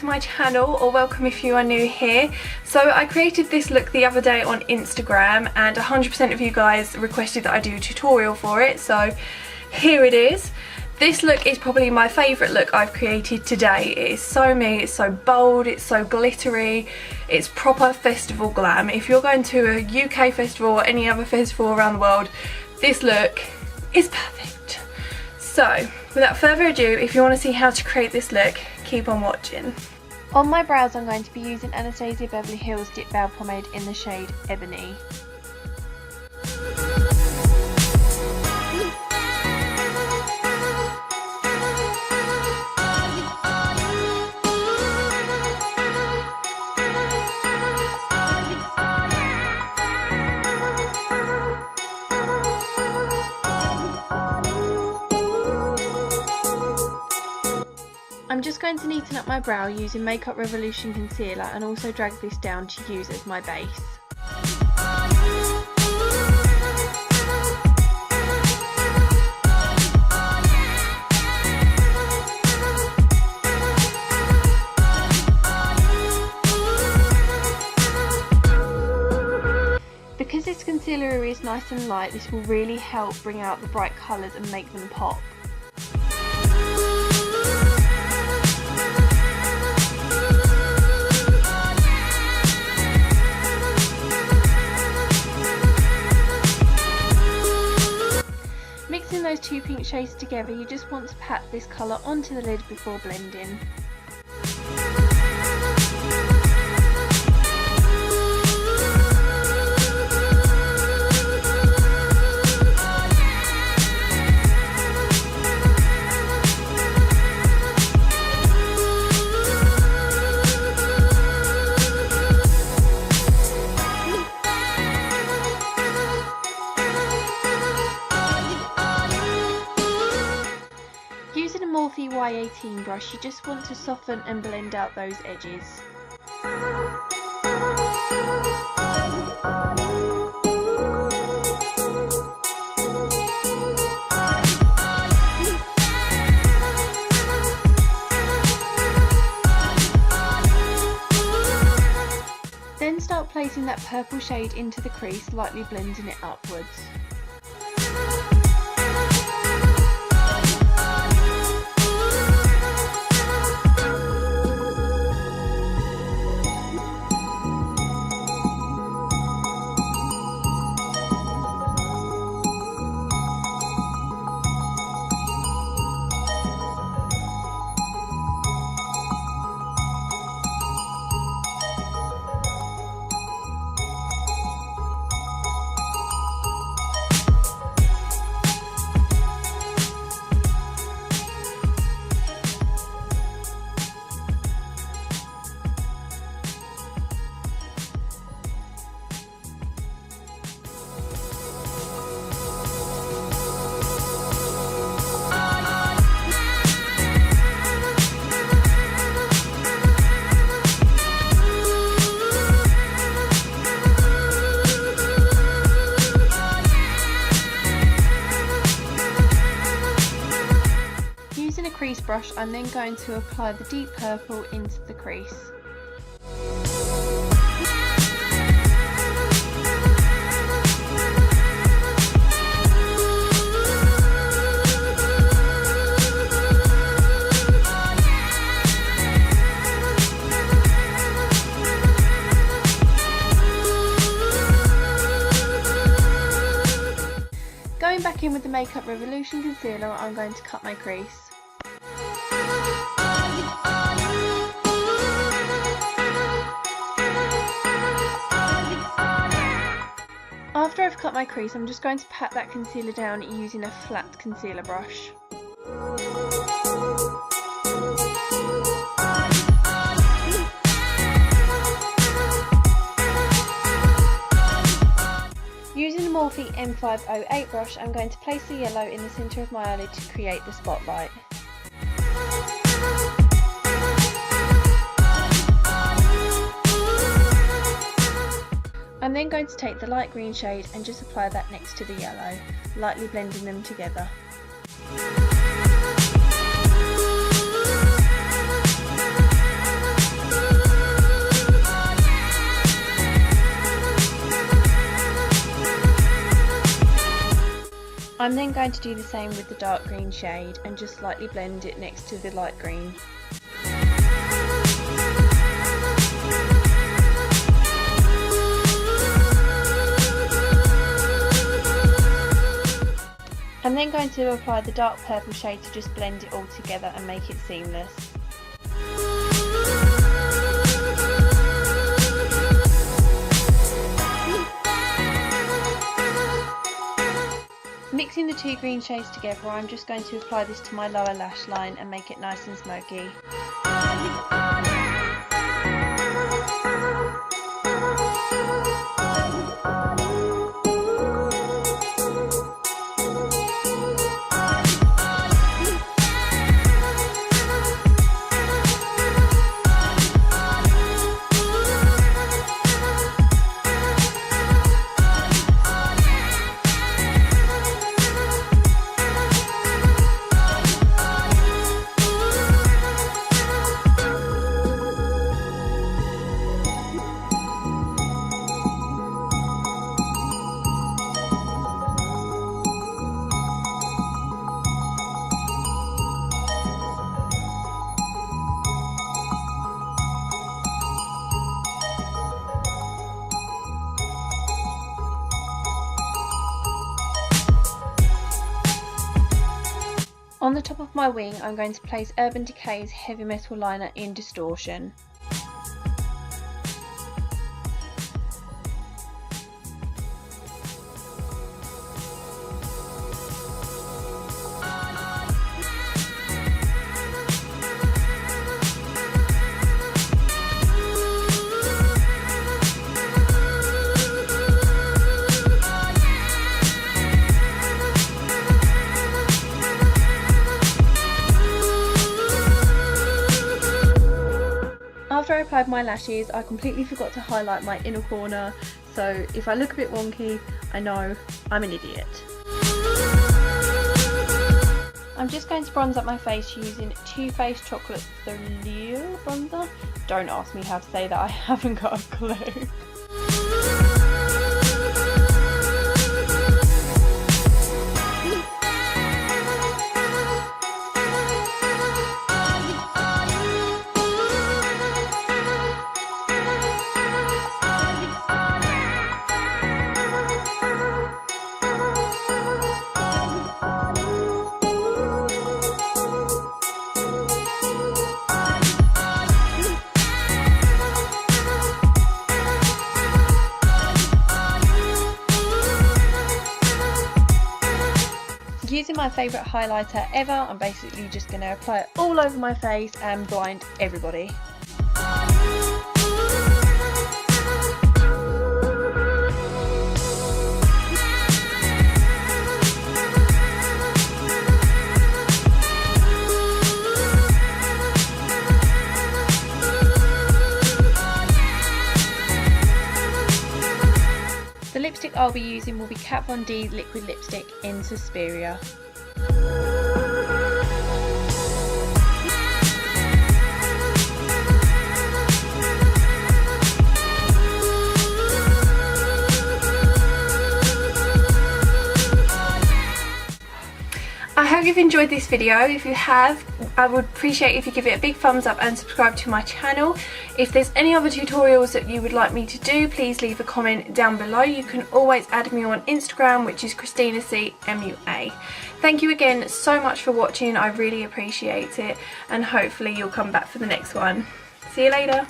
my channel, or welcome if you are new here. So I created this look the other day on Instagram and 100% of you guys requested that I do a tutorial for it, so here it is. This look is probably my favourite look I've created today. It is so me, it's so bold, it's so glittery, it's proper festival glam. If you're going to a UK festival or any other festival around the world, this look is perfect. So without further ado, if you want to see how to create this look, keep on watching. On my brows I'm going to be using Anastasia Beverly Hills Dip Brow Pomade in the shade Ebony. I'm just going to neaten up my brow using Makeup Revolution concealer and also drag this down to use as my base. Because this concealer is nice and light, this will really help bring out the bright colours and make them pop. Mixing those two pink shades together, you just want to pat this colour onto the lid before blending. Using a Morphe Y18 brush, you just want to soften and blend out those edges. Then start placing that purple shade into the crease, lightly blending it upwards. Crease brush, I'm then going to apply the deep purple into the crease. Going back in with the Makeup Revolution concealer, I'm going to cut my crease. After I've cut my crease, I'm just going to pat that concealer down using a flat concealer brush. Using the Morphe M508 brush, I'm going to place the yellow in the centre of my eyelid to create the spotlight. I'm then going to take the light green shade and just apply that next to the yellow, lightly blending them together. I'm then going to do the same with the dark green shade and just slightly blend it next to the light green. I'm then going to apply the dark purple shade to just blend it all together and make it seamless. Mixing the two green shades together, I'm just going to apply this to my lower lash line and make it nice and smoky. On the top of my wing, I'm going to place Urban Decay's Heavy Metal Liner in Distortion. After I applied my lashes, I completely forgot to highlight my inner corner, so if I look a bit wonky, I know I'm an idiot. I'm just going to bronze up my face using Too Faced Chocolate Soleil bronzer. Don't ask me how to say that, I haven't got a clue. Using my favourite highlighter ever, I'm basically just going to apply it all over my face and blind everybody. The lipstick I'll be using will be Kat Von D Liquid Lipstick in Suspiria. I hope you've enjoyed this video. If you have, I would appreciate if you give it a big thumbs up and subscribe to my channel. If there's any other tutorials that you would like me to do, please leave a comment down below. You can always add me on Instagram, which is ChristinaCMUA. Thank you again so much for watching. I really appreciate it, and hopefully you'll come back for the next one. See you later.